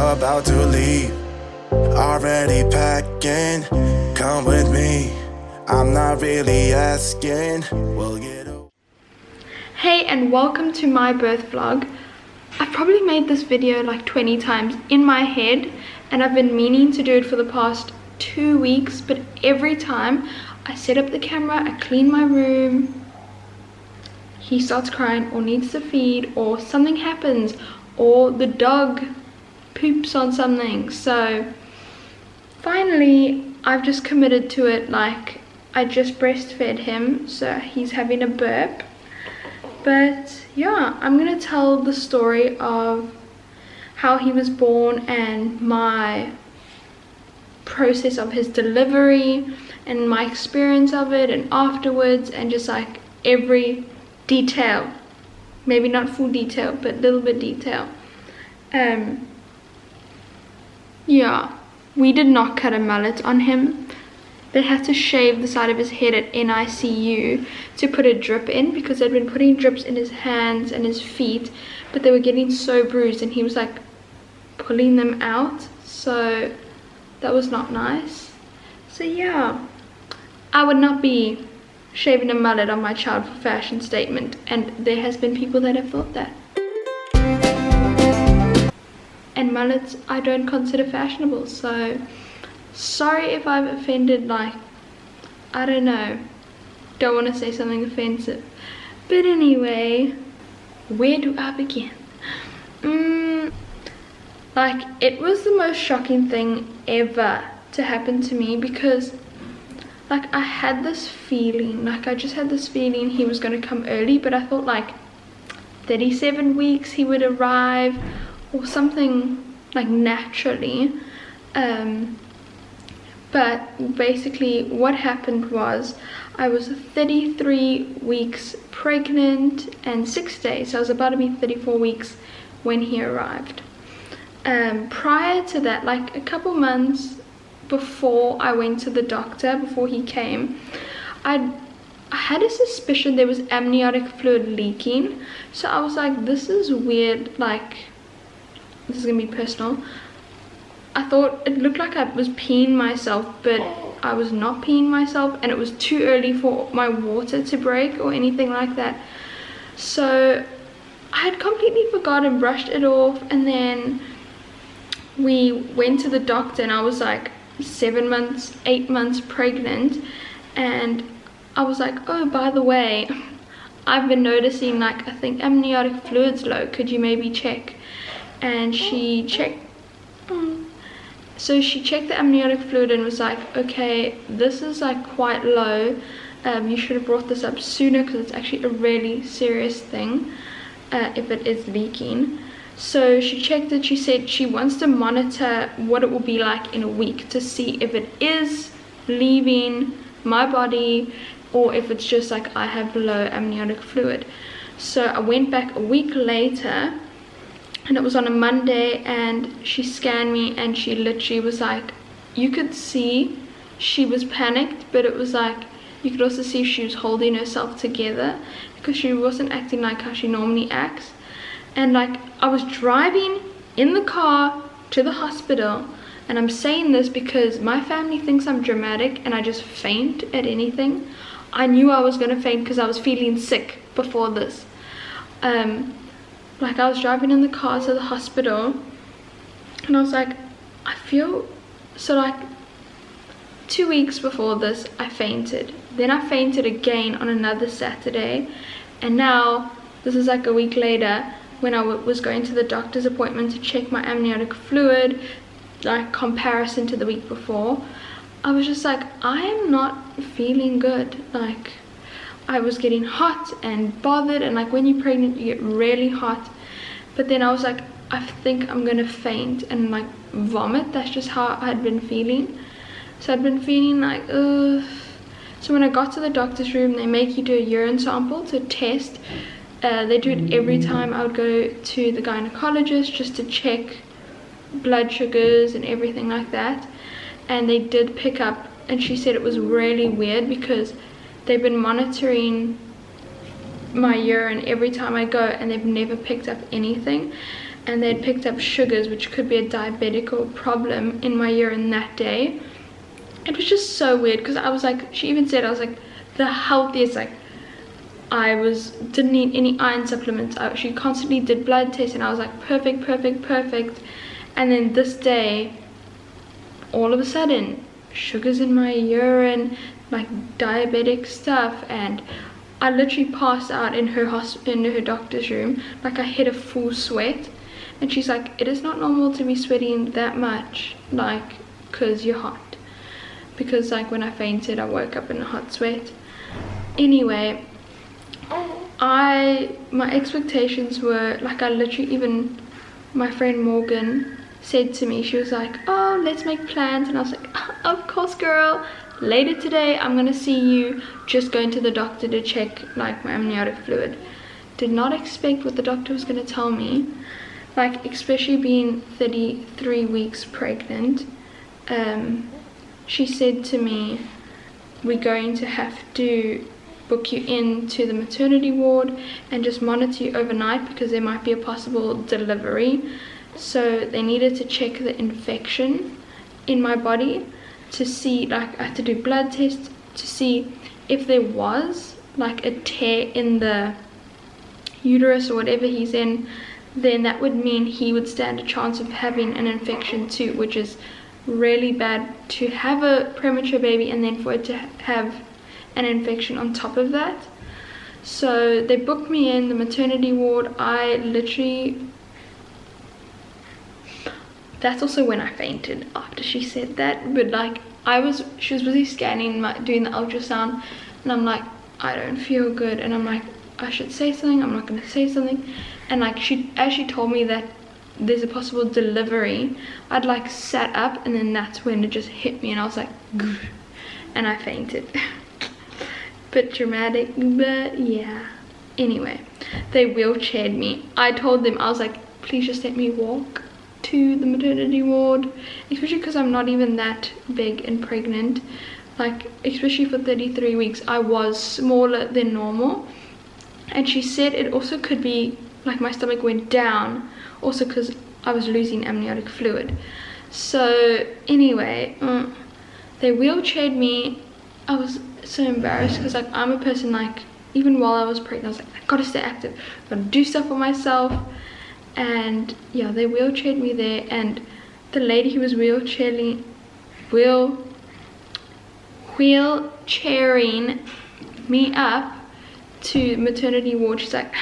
about to leave. Already packing, come with me. I'm not really asking, we'll get over. Hey, and welcome to my birth vlog. I've probably made this video like 20 times in my head, and I've been meaning to do it for the past 2 weeks, but every time I set up the camera, I clean my room, he starts crying or needs to feed, or something happens, or the dog poops on something. So finally I've just committed to it. Like, I just breastfed him, so he's having a burp. But yeah, I'm gonna tell the story of how he was born and my process of his delivery and my experience of it and afterwards, and just like every detail, maybe not full detail but little bit detail. Yeah, we did not cut a mullet on him. They had to shave the side of his head at NICU to put a drip in, because they'd been putting drips in his hands and his feet, but they were getting so bruised and he was like pulling them out, so that was not nice. So yeah, I would not be shaving a mullet on my child for fashion statement, and there has been people that have thought that. And mullets I don't consider fashionable, so sorry if I've offended, like, I don't know, don't want to say something offensive. But anyway, where do I begin? Like, it was the most shocking thing ever to happen to me, because like I had this feeling, I just had this feeling he was going to come early, but I thought like 37 weeks he would arrive or something, like naturally. But basically what happened was I was 33 weeks pregnant and 6 days, so I was about to be 34 weeks when he arrived. Prior to that, like a couple months before I went to the doctor, before he came, I had a suspicion there was amniotic fluid leaking. So I was like, this is weird, like, this is gonna be personal. I thought it looked like I was peeing myself, but I was not peeing myself, and it was too early for my water to break or anything like that. So I had completely forgotten, brushed it off, and then we went to the doctor, and I was like 7 months, 8 months pregnant, and I was like, oh, by the way, I've been noticing, like, I think amniotic fluid's low, could you maybe check? And she checked. So she checked the amniotic fluid and was like, okay, this is like quite low, you should have brought this up sooner, because it's actually a really serious thing if it is leaking. So she checked it. She said she wants to monitor what it will be like in a week to see if it is leaving my body or if it's just like I have low amniotic fluid. So I went back a week later, and it was on a Monday, and she scanned me, and she literally was like, you could see she was panicked, but it was like you could also see she was holding herself together, because she wasn't acting like how she normally acts. And like, I was driving in the car to the hospital, and I'm saying this because my family thinks I'm dramatic and I just faint at anything. I knew I was gonna faint because I was feeling sick before this. Like, I was driving in the car to the hospital, and I was like, I feel, so like 2 weeks before this I fainted, then I fainted again on another Saturday, and now this is like a week later when I was going to the doctor's appointment to check my amniotic fluid, like comparison to the week before. I was just like, I am not feeling good. Like, I was getting hot and bothered, and like when you're pregnant you get really hot. But then I was like, I think I'm gonna faint and like vomit. That's just how I had been feeling. So I'd been feeling like, ugh. So when I got to the doctor's room, they make you do a urine sample to test. They do it every time I would go to the gynecologist, just to check blood sugars and everything like that. And they did pick up, and she said it was really weird because they've been monitoring my urine every time I go, and they've never picked up anything. and they'd picked up sugars, which could be a diabetical problem, in my urine that day. It was just so weird because I was like, she even said I was like the healthiest, like didn't need any iron supplements. She constantly did blood tests and I was like perfect. And then this day, all of a sudden, sugars in my urine, like diabetic stuff, and I literally passed out in her doctor's room. Like I hit a full sweat, and she's like, it is not normal to be sweating that much, like, because you're hot. Because like when I fainted, I woke up in a hot sweat. Anyway, my expectations were like, I literally, even my friend Morgan said to me, she was like, oh, let's make plans. And I was like, of course, girl. Later today, I'm gonna see you, just going to the doctor to check like my amniotic fluid. Did not expect what the doctor was gonna tell me, like especially being 33 weeks pregnant. She said to me, we're going to have to book you into the maternity ward and just monitor you overnight because there might be a possible delivery. So they needed to check the infection in my body to see, like I had to do blood tests to see if there was like a tear in the uterus or whatever he's in. Then that would mean he would stand a chance of having an infection too, which is really bad to have a premature baby and then for it to have an infection on top of that. So they booked me in the maternity ward. I literally, that's also when I fainted after she said that. But like she was busy scanning, doing the ultrasound, and I'm like, I don't feel good. And I'm like, I should say something, I'm not gonna say something. And like as she told me that there's a possible delivery, I'd like sat up, and then that's when it just hit me and I was like, grr, and I fainted. Bit dramatic, but yeah. Anyway, they wheelchaired me. I told them, I was like, please just let me walk to the maternity ward, especially because I'm not even that big and pregnant. Like especially for 33 weeks, I was smaller than normal. And she said it also could be like my stomach went down also because I was losing amniotic fluid. So anyway, they wheelchaired me. I was so embarrassed because like I'm a person, like even while I was pregnant, I was like, I gotta stay active, I gotta do stuff for myself. And yeah, they wheelchaired me there, and the lady who was wheelchairing me up to maternity ward, she's like,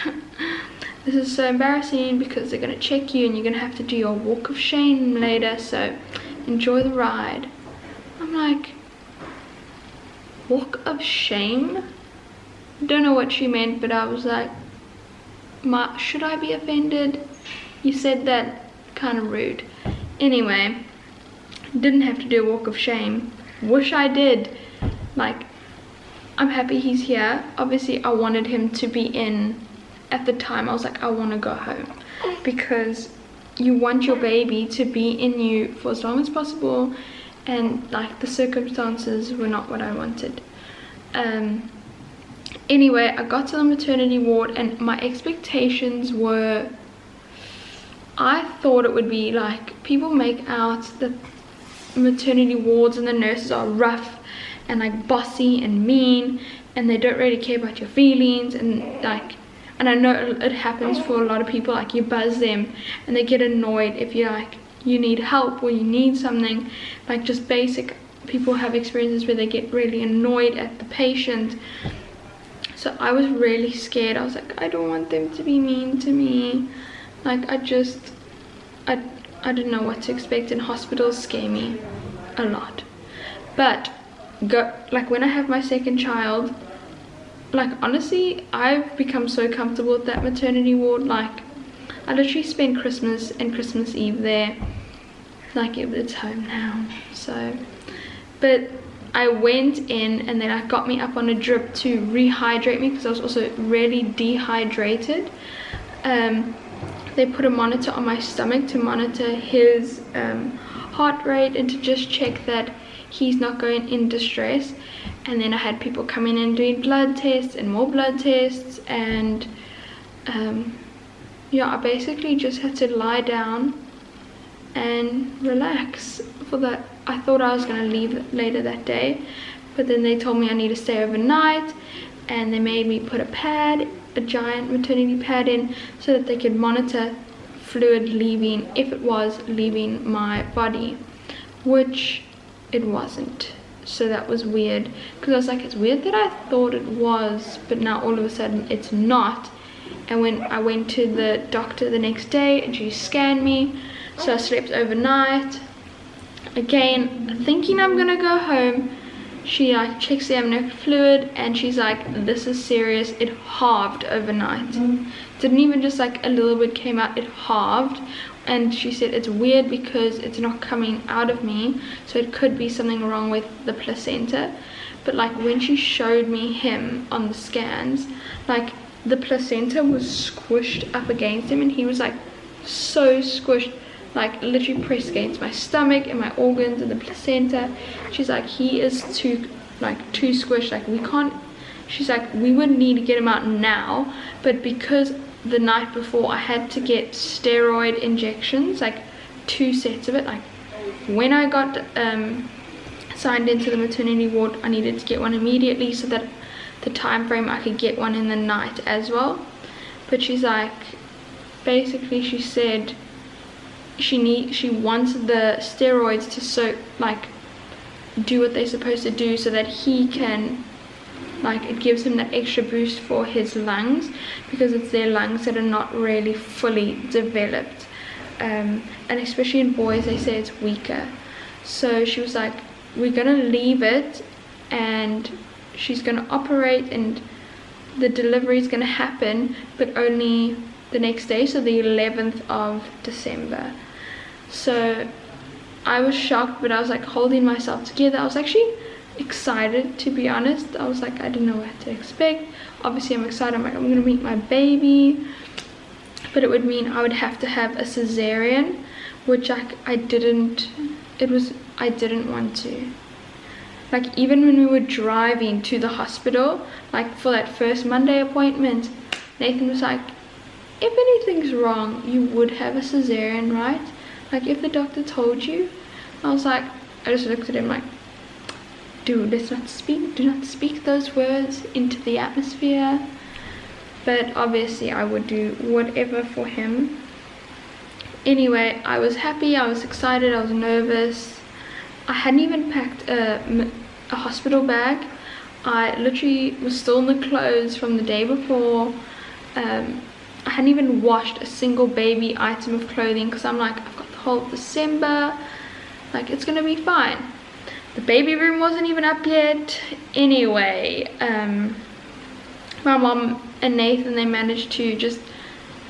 this is so embarrassing because they're gonna check you and you're gonna have to do your walk of shame later, so enjoy the ride. I'm like, walk of shame? Don't know what she meant, but I was like, should I be offended? You said that, kind of rude. Anyway, didn't have to do a walk of shame. Wish I did. Like, I'm happy he's here. Obviously I wanted him to be in. At the time I was like, I want to go home, because you want your baby to be in you for as long as possible, and like the circumstances were not what I wanted. Anyway, I got to the maternity ward and my expectations were, I thought it would be like, people make out the maternity wards and the nurses are rough and like bossy and mean, and they don't really care about your feelings, and like, and I know it happens for a lot of people, like you buzz them and they get annoyed if you like, you need help or you need something, like just basic, people have experiences where they get really annoyed at the patient. So I was really scared. I was like, I don't want them to be mean to me. Like I didn't know what to expect, and hospitals scare me a lot. But like when I have my second child, like honestly, I've become so comfortable at that maternity ward. Like I literally spent Christmas and Christmas Eve there. Like it's home now. So, but I went in and then I got me up on a drip to rehydrate me because I was also really dehydrated. They put a monitor on my stomach to monitor his heart rate and to just check that he's not going in distress. And then I had people coming in doing blood tests and more blood tests, and yeah, I basically just had to lie down and relax for that. I thought I was going to leave later that day, but then they told me I need to stay overnight, and they made me put a giant maternity pad in so that they could monitor fluid leaving, if it was leaving my body, which it wasn't. So that was weird, because I was like, it's weird that I thought it was, but now all of a sudden it's not. And when I went to the doctor the next day and she scanned me, so I slept overnight again thinking I'm gonna go home. She like checks the amniotic fluid and she's like, this is serious, it halved overnight. Didn't even just like a little bit came out, it halved. And she said it's weird because it's not coming out of me, so it could be something wrong with the placenta. But like when she showed me him on the scans, like the placenta was squished up against him, and he was like so squished, like literally pressed against my stomach and my organs and the placenta. She's like, he is too squished, like we can't. She's like, we would need to get him out now, but because the night before I had to get steroid injections, like 2 sets of it, like when I got signed into the maternity ward, I needed to get one immediately so that the time frame I could get one in the night as well. But she's like, basically she said she wants the steroids to do what they're supposed to do, so that he can, like, it gives him that extra boost for his lungs, because it's their lungs that are not really fully developed, and especially in boys they say it's weaker. So she was like, we're gonna leave it and she's gonna operate and the delivery is gonna happen, but only the next day, so the 11th of December. So I was shocked, but I was like holding myself together. I was actually excited, to be honest. I was like, I didn't know what to expect. Obviously I'm excited. I'm like, I'm gonna meet my baby, but it would mean I would have to have a cesarean, which I didn't want to. Like, even when we were driving to the hospital, like for that first Monday appointment, Nathan was like, if anything's wrong, you would have a cesarean, right? Like, if the doctor told you. I was like, I just looked at him like, dude, do not speak those words into the atmosphere. But obviously I would do whatever for him. Anyway, I was happy, I was excited, I was nervous. I hadn't even packed a hospital bag. I literally was still in the clothes from the day before. I hadn't even washed a single baby item of clothing, because I'm like, I've got the whole of December, like it's gonna be fine. The baby room wasn't even up yet. Anyway, my mom and Nathan, they managed to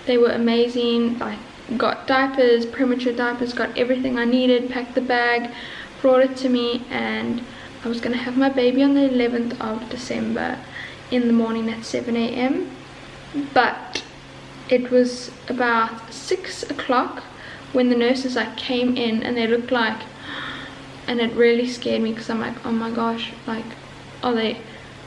they were amazing. I got diapers, premature diapers, got everything I needed, packed the bag, brought it to me, and I was gonna have my baby on the 11th of December in the morning at 7 a.m. But it was about 6 o'clock when the nurses like came in, and they looked like, and it really scared me, because I'm like, oh my gosh, like, are they,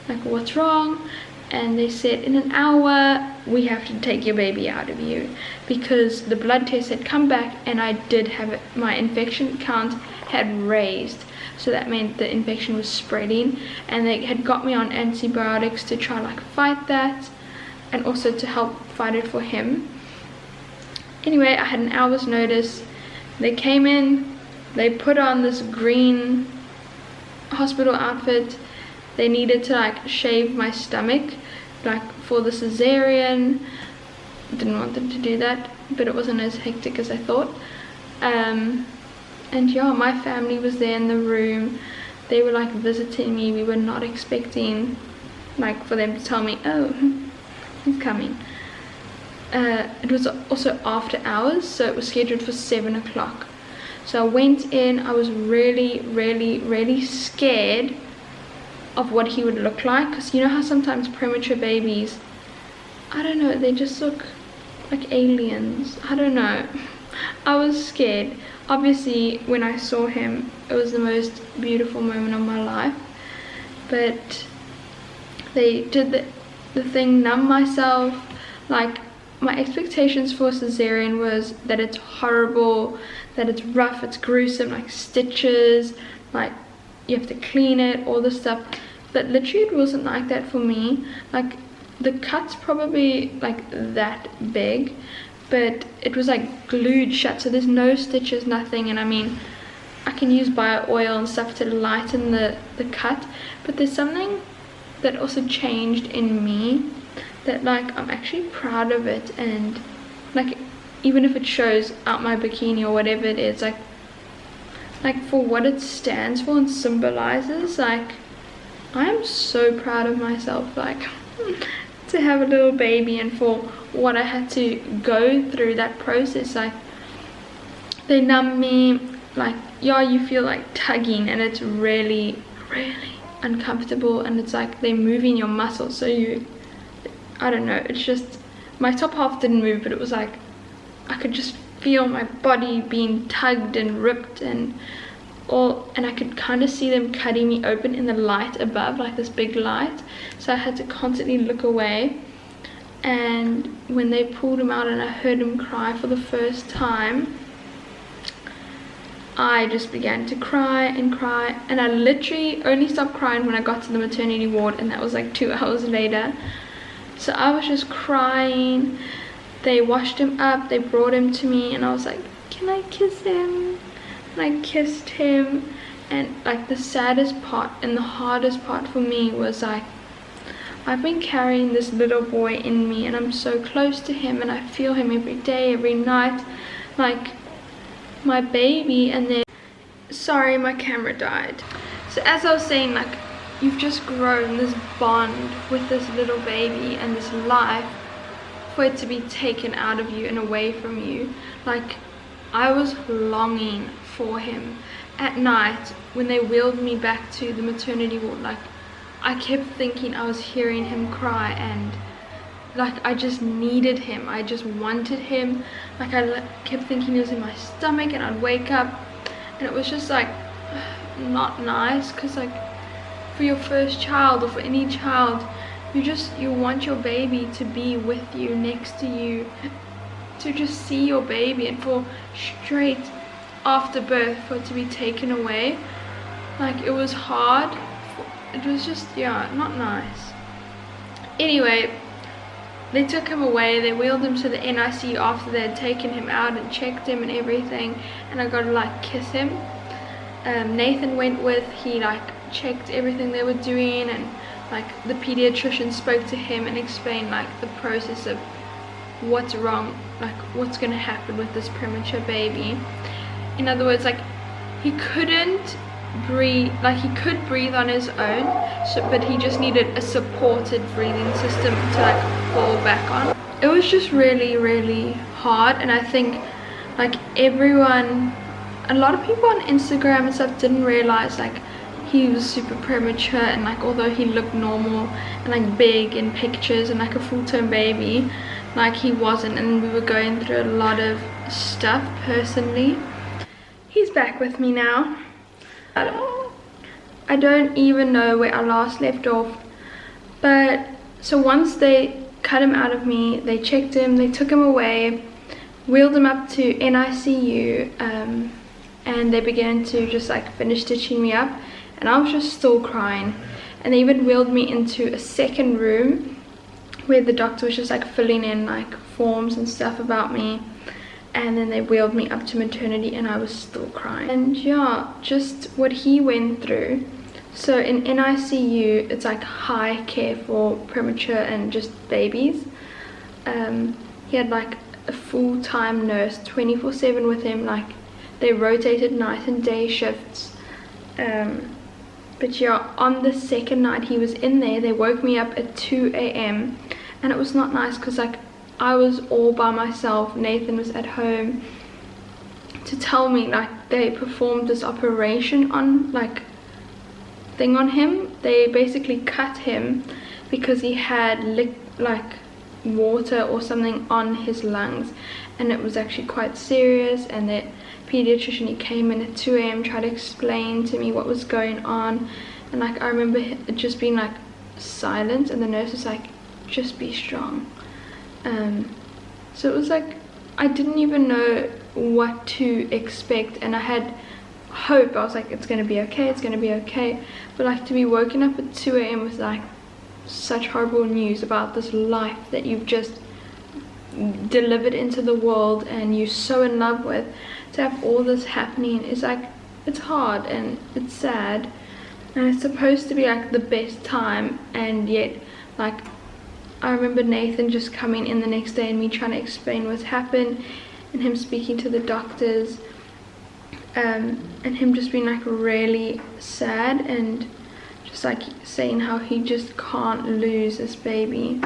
like, what's wrong? And they said, in an hour we have to take your baby out of you, because the blood test had come back and I did have it, my infection count had raised, so that meant the infection was spreading, and they had got me on antibiotics to try like fight that, and also to help fight it for him. Anyway, I had an hour's notice. They came in, they put on this green hospital outfit. They needed to like shave my stomach, like for the cesarean. Didn't want them to do that, but it wasn't as hectic as I thought. And yeah, my family was there in the room. They were like visiting me. We were not expecting like for them to tell me, oh, he's coming. It was also after hours, so it was scheduled for 7 o'clock. So I went in. I was really scared of what he would look like, because you know how sometimes premature babies, I don't know, they just look like aliens. I don't know. I was scared. Obviously when I saw him, it was the most beautiful moment of my life. But they did the thing, numb myself, like my expectations for cesarean was that it's horrible, that it's rough, it's gruesome, like stitches, like you have to clean it, all this stuff. But literally it wasn't like that for me. Like the cut's probably like that big, but it was like glued shut, so there's no stitches, nothing. And I mean, I can use bio oil and stuff to lighten the cut, but there's something that also changed in me that like I'm actually proud of it. And like even if it shows out my bikini or whatever it is, like for what it stands for and symbolizes, like I am so proud of myself, like to have a little baby and for what I had to go through that process. Like they numb me, like yeah, you feel like tugging and it's really uncomfortable, and it's like they're moving your muscles, so I don't know, it's just my top half didn't move, but it was like I could just feel my body being tugged and ripped and all, and I could kind of see them cutting me open in the light above, like this big light, so I had to constantly look away. And when they pulled him out and I heard him cry for the first time, I just began to cry, and I literally only stopped crying when I got to the maternity ward, and that was like 2 hours later. So I was just crying. They washed him up, they brought him to me, and I was like, can I kiss him? And I kissed him. And like the saddest part and the hardest part for me was like, I've been carrying this little boy in me, and I'm so close to him, and I feel him every day, every night, like my baby. And then, sorry, my camera died. So as I was saying, like you've just grown this bond with this little baby and this life, for it to be taken out of you and away from you. Like I was longing for him. At night when they wheeled me back to the maternity ward, like I kept thinking I was hearing him cry, and like I just needed him, I just wanted him. Like I kept thinking he was in my stomach, and I'd wake up and it was just like not nice, because like for your first child or for any child, you want your baby to be with you, next to you, to just see your baby, and for straight after birth for it to be taken away, like it was hard. It was just, yeah, not nice. Anyway, they took him away, they wheeled him to the NICU after they had taken him out and checked him and everything, and I got to like kiss him. Nathan went with, he like checked everything they were doing, and like the pediatrician spoke to him and explained like the process of what's wrong, like what's going to happen with this premature baby. In other words, like he couldn't breathe, like he could breathe on his own, but he just needed a supported breathing system to like fall back on. It was just really hard, and I think like a lot of people on Instagram and stuff didn't realize like he was super premature, and like although he looked normal and like big in pictures and like a full-term baby, like he wasn't, and we were going through a lot of stuff personally. He's back with me now. I don't even know where I last left off, but so once they cut him out of me, they checked him, they took him away, wheeled him up to NICU, and they began to just like finish stitching me up, and I was just still crying. And they even wheeled me into a second room where the doctor was just like filling in like forms and stuff about me, and then they wheeled me up to maternity, and I was still crying. And yeah, just what he went through. So in NICU, it's like high care for premature and just babies. He had like a full-time nurse 24/7 with him, like they rotated night and day shifts. But yeah, on the second night he was in there, they woke me up at 2 a.m. and it was not nice, because like I was all by myself. Nathan was at home to tell me like they performed this operation on like thing on him. They basically cut him because he had like water or something on his lungs, and it was actually quite serious. And the pediatrician, he came in at 2 a.m. tried to explain to me what was going on, and like I remember it just being like silent, and the nurse was like, just be strong. So it was like I didn't even know what to expect, and I had hope. I was like, it's gonna be okay, it's gonna be okay. But like to be woken up at 2 a.m. with like such horrible news about this life that you've just delivered into the world and you're so in love with, to have all this happening is like, it's hard and it's sad, and it's supposed to be like the best time, and yet like I remember Nathan just coming in the next day and me trying to explain what's happened, and him speaking to the doctors, and him just being like really sad and just like saying how he just can't lose this baby,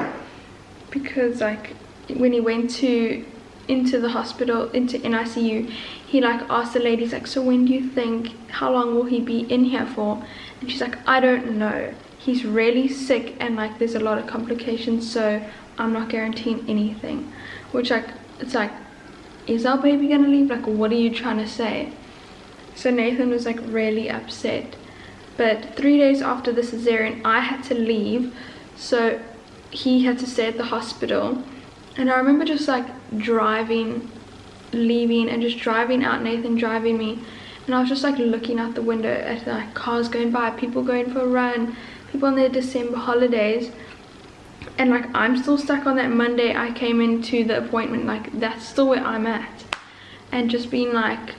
because like when he went into the hospital, into NICU, he like asked the ladies like, so when do you think, how long will he be in here for? And she's like, I don't know, he's really sick and like there's a lot of complications, so I'm not guaranteeing anything. Which like, it's like, is our baby gonna leave? Like, what are you trying to say? So Nathan was like really upset. But 3 days after the cesarean, I had to leave, so he had to stay at the hospital. And I remember just like leaving and just driving out, Nathan driving me, and I was just like looking out the window at like cars going by, people going for a run, people on their December holidays, and like I'm still stuck on that Monday I came into the appointment. Like that's still where I'm at, and just being like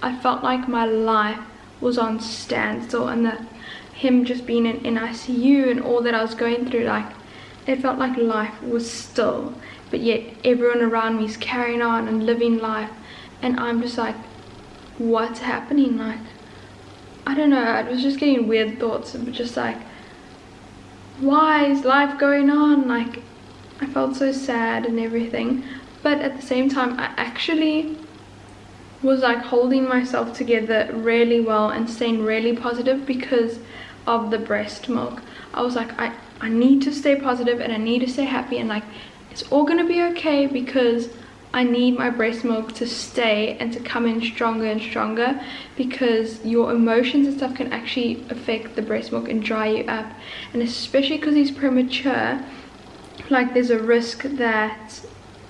I felt like my life was on standstill, and that him just being in NICU and all that I was going through, like it felt like life was still, but yet everyone around me is carrying on and living life, and I'm just like, what's happening? Like, I don't know, I was just getting weird thoughts of just like, why is life going on? Like, I felt so sad and everything, but at the same time I actually was like holding myself together really well and staying really positive because of the breast milk. I was like, I need to stay positive and I need to stay happy, and like it's all gonna be okay because I need my breast milk to stay and to come in stronger and stronger, because your emotions and stuff can actually affect the breast milk and dry you up, and especially because he's premature, like there's a risk that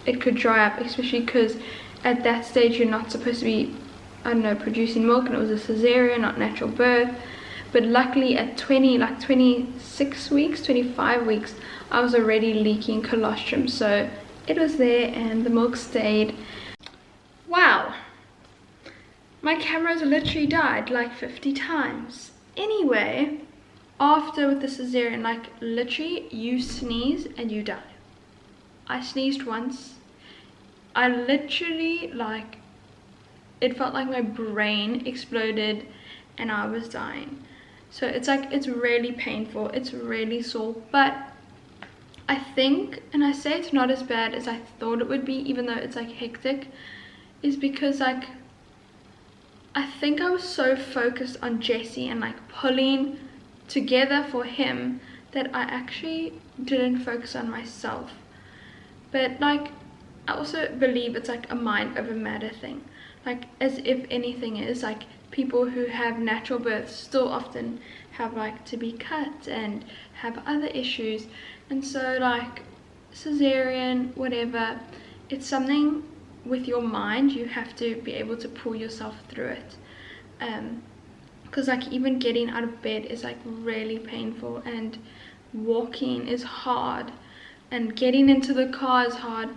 it could dry up, especially because at that stage you're not supposed to be, I don't know, producing milk, and it was a cesarean, not natural birth. But luckily at 26 weeks, 25 weeks, I was already leaking colostrum, so it was there and the milk stayed. Wow, my camera's literally died like 50 times. Anyway, after with the cesarean, like literally you sneeze and you die. I sneezed once. I literally, like, it felt like my brain exploded and I was dying. So it's like, it's really painful, it's really sore, but I think, and I say it's not as bad as I thought it would be, even though it's like hectic, is because like I think I was so focused on Jesse and like pulling together for him that I actually didn't focus on myself. But like I also believe it's like a mind over matter thing, like as if anything is, like people who have natural births still often have like to be cut and have other issues, and so like cesarean, whatever, it's something with your mind, you have to be able to pull yourself through it, because like even getting out of bed is like really painful, and walking is hard, and getting into the car is hard.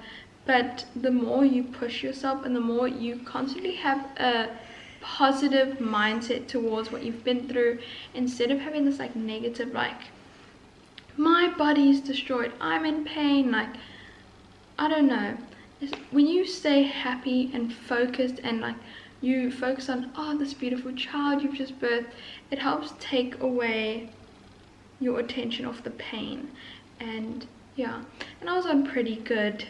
But the more you push yourself and the more you constantly have a positive mindset towards what you've been through, instead of having this like negative, like my body is destroyed, I'm in pain, like I don't know, when you stay happy and focused and like you focus on, oh, this beautiful child you've just birthed, it helps take away your attention off the pain. And yeah, and I was on pretty good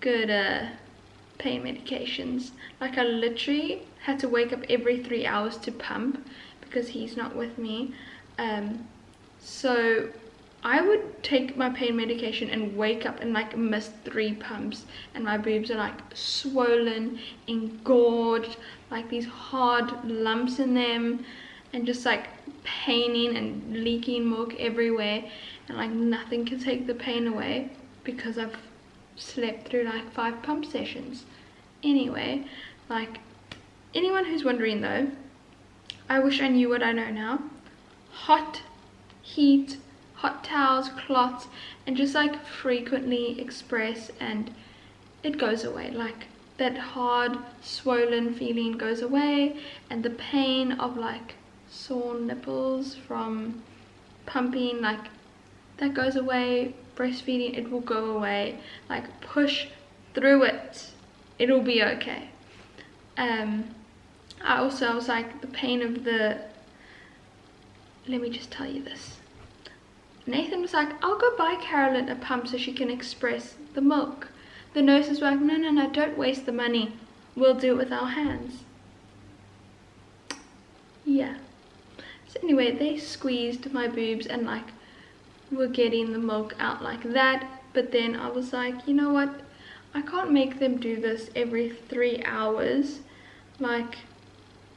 pain medications. Like I literally had to wake up every 3 hours to pump because he's not with me, so I would take my pain medication and wake up and like miss 3 pumps, and my boobs are like swollen, engorged, like these hard lumps in them, and just like paining and leaking milk everywhere, and like nothing can take the pain away because I've slept through like 5 pump sessions. Anyway, like, anyone who's wondering though, I wish I knew what I know now. Hot heat, hot towels, cloths, and just like frequently express, and it goes away. Like, that hard swollen feeling goes away, and the pain of like sore nipples from pumping, like, that goes away. Breastfeeding, it will go away. Like, push through it, it'll be okay. I was like, the pain of the, let me just tell you this. Nathan was like, I'll go buy Carolyn a pump so she can express the milk. The nurses were like, no, don't waste the money. We'll do it with our hands. Yeah. So anyway, they squeezed my boobs and like were getting the milk out like that. But then I was like, you know what? I can't make them do this every 3 hours. Like,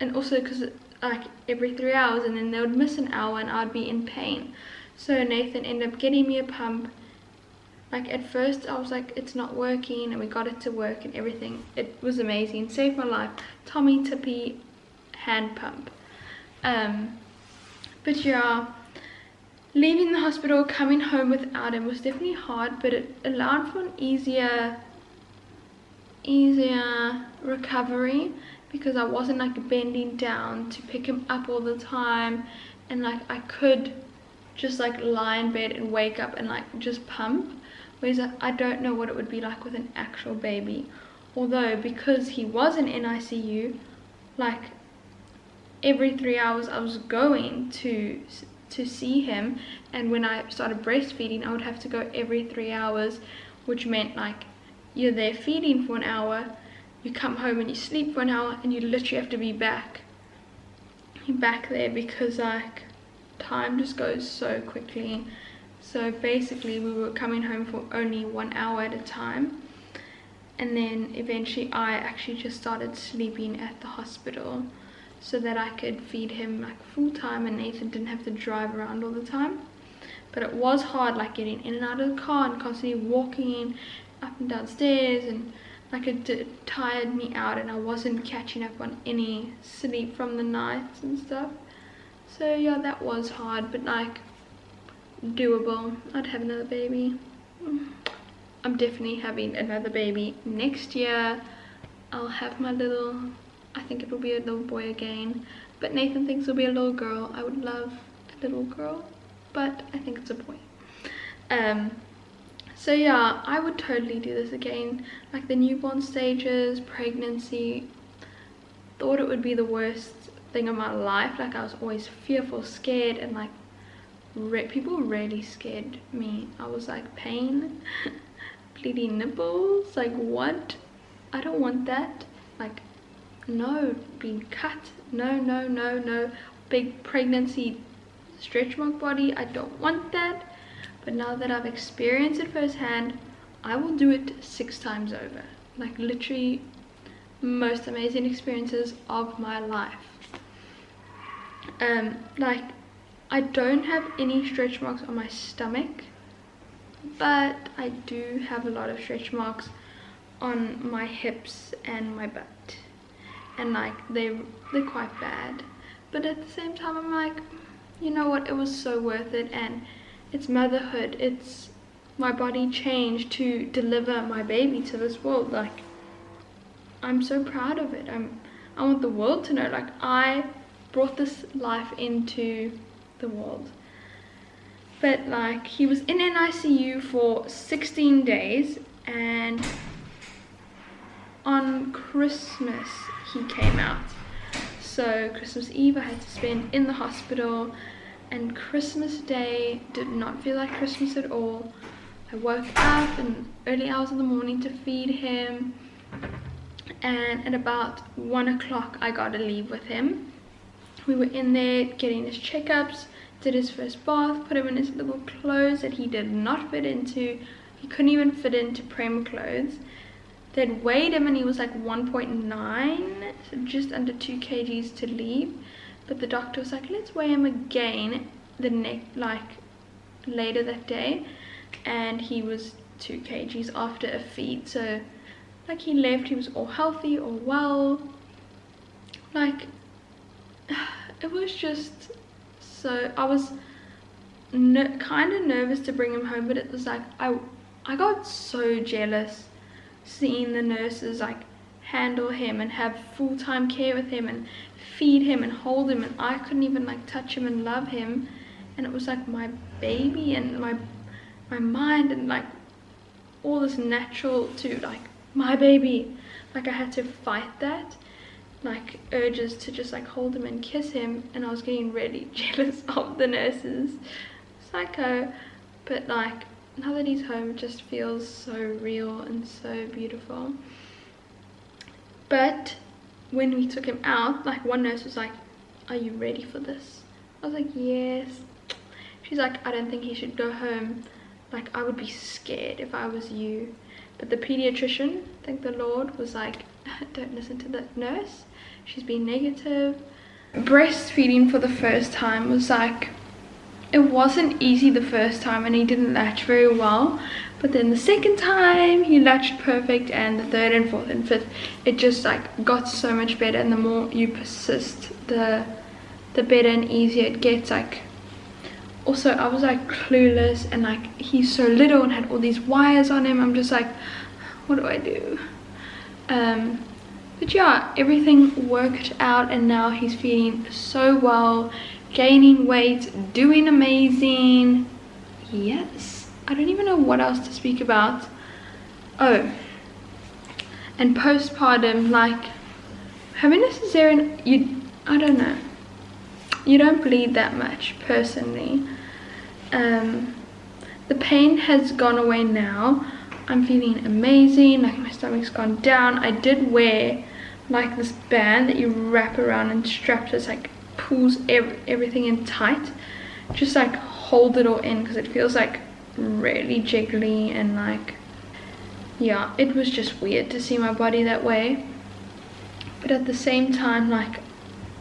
and also because like every 3 hours, and then they would miss an hour and I'd be in pain. So Nathan ended up getting me a pump. Like, at first I was like, it's not working, and we got it to work and everything. It was amazing, saved my life. Tommy Tippy hand pump. But yeah, leaving the hospital, coming home without him was definitely hard, but it allowed for an easier recovery, because I wasn't like bending down to pick him up all the time, and like I could just like lie in bed and wake up and like just pump. Whereas I don't know what it would be like with an actual baby. Although, because he was in NICU, like every 3 hours I was going to see him, and when I started breastfeeding I would have to go every 3 hours, which meant like you're there feeding for an hour, you come home and you sleep for an hour, and you literally have to be back there, because like time just goes so quickly. So basically we were coming home for only 1 hour at a time, and then eventually I actually just started sleeping at the hospital so that I could feed him like full time, and Nathan didn't have to drive around all the time. But it was hard, like getting in and out of the car and constantly walking up and down stairs, and like it tired me out, and I wasn't catching up on any sleep from the nights and stuff. So yeah, that was hard, but like doable. I'd have another baby. I'm definitely having another baby next year. I'll have my little, I think it will be a little boy again, but Nathan thinks it'll be a little girl. I would love a little girl, but I think it's a boy. So yeah, I would totally do this again. Like the newborn stages, pregnancy, thought it would be the worst thing of my life. Like I was always fearful, scared, and like people really scared me. I was like, pain, bleeding nipples, like what? I don't want that. Like, no, being cut, no, big pregnancy stretch mark body, I don't want that. But now that I've experienced it firsthand, I will do it 6 times over. Like literally most amazing experiences of my life. Like I don't have any stretch marks on my stomach, but I do have a lot of stretch marks on my hips and my butt, and like they're quite bad. But at the same time I'm like, you know what, it was so worth it, and it's motherhood. It's my body changed to deliver my baby to this world. Like I'm so proud of it. I want the world to know, like I brought this life into the world. But like he was in NICU for 16 days, and on Christmas he came out. So Christmas Eve I had to spend in the hospital, and Christmas Day did not feel like Christmas at all. I woke up in early hours of the morning to feed him, and at about 1 o'clock I got to leave with him. We were in there getting his checkups, did his first bath, put him in his little clothes that he did not fit into. He couldn't even fit into prem clothes. They'd weighed him and he was like 1.9, so just under 2 kgs to leave. But the doctor was like, let's weigh him again later that day, and he was 2 kgs after a feed. So like he left, he was all healthy, all well. Like it was just so, I was kind of nervous to bring him home, but it was like I got so jealous seeing the nurses like handle him and have full-time care with him and feed him and hold him, and I couldn't even like touch him and love him. And it was like my baby, and my mind and like all this natural to like my baby, like I had to fight that like urges to just like hold him and kiss him, and I was getting really jealous of the nurses. Psycho. But like now that he's home, it just feels so real and so beautiful. But when we took him out, like one nurse was like, "Are you ready for this?" I was like, "Yes." She's like, "I don't think he should go home. Like I would be scared if I was you." But the pediatrician, thank the Lord, was like, "Don't listen to that nurse. She's been negative." Breastfeeding for the first time was like, it wasn't easy the first time, and he didn't latch very well. But then the second time he latched perfect, and the third and fourth and fifth, it just like got so much better. And the more you persist, the better and easier it gets. Like also I was like clueless, and like he's so little and had all these wires on him. I'm just like, what do I do? But yeah, everything worked out, and now he's feeling so well, gaining weight, doing amazing. Yes, I don't even know what else to speak about. Oh, and postpartum, like having a cesarean, I don't know, you don't bleed that much personally. The pain has gone away now. I'm feeling amazing, like my stomach's gone down. I did wear like this band that you wrap around and strap, just like pulls everything in tight, just like hold it all in, because it feels like really jiggly. And like, yeah, it was just weird to see my body that way. But at the same time, like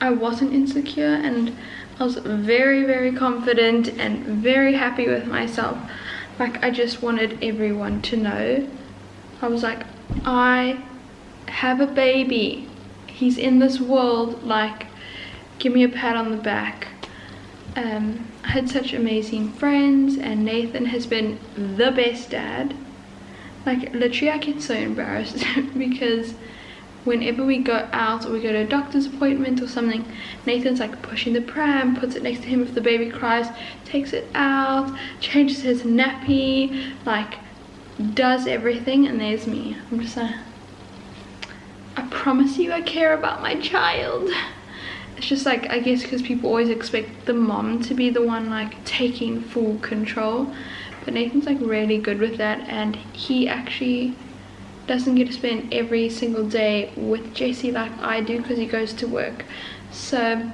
I wasn't insecure, and I was very, very confident and very happy with myself. Like I just wanted everyone to know. I was like, I have a baby, he's in this world, like give me a pat on the back. I had such amazing friends, and Nathan has been the best dad. Like literally I get so embarrassed because whenever we go out or we go to a doctor's appointment or something, Nathan's like pushing the pram, puts it next to him if the baby cries, takes it out, changes his nappy, like does everything, and there's me. I'm just like, I promise you I care about my child. It's just like, I guess because people always expect the mom to be the one like taking full control, but Nathan's like really good with that, and he actually doesn't get to spend every single day with Jessie like I do, because he goes to work. So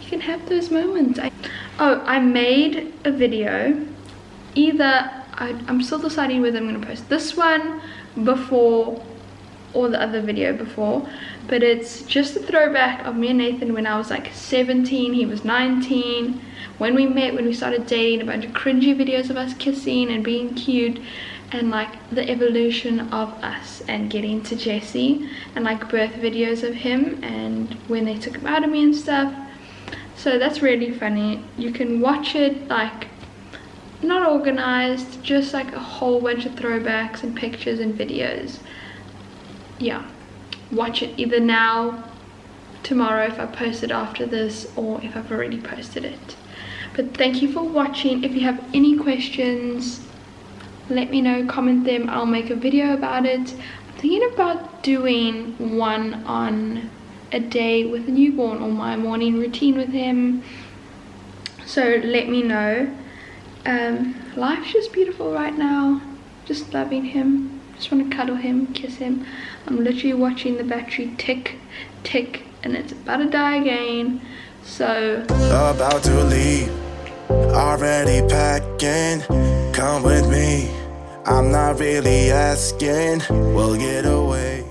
you can have those moments. I made a video. Either I'm still deciding whether I'm going to post this one before or the other video before, but it's just a throwback of me and Nathan when I was like 17, he was 19, when we met, when we started dating, a bunch of cringy videos of us kissing and being cute, and like the evolution of us and getting to Jessie, and like birth videos of him and when they took him out of me and stuff. So that's really funny. You can watch it like not organized, just like a whole bunch of throwbacks and pictures and videos. Yeah, watch it either now, tomorrow if I post it after this, or if I've already posted it. But thank you for watching. If you have any questions, let me know, comment them, I'll make a video about it. I'm thinking about doing one on a day with a newborn, or my morning routine with him, so let me know. Life's just beautiful right now, just loving him, just want to cuddle him, kiss him. I'm literally watching the battery tick tick, and it's about to die again. So about to leave, already packing. Come with me, I'm not really asking. We'll get away.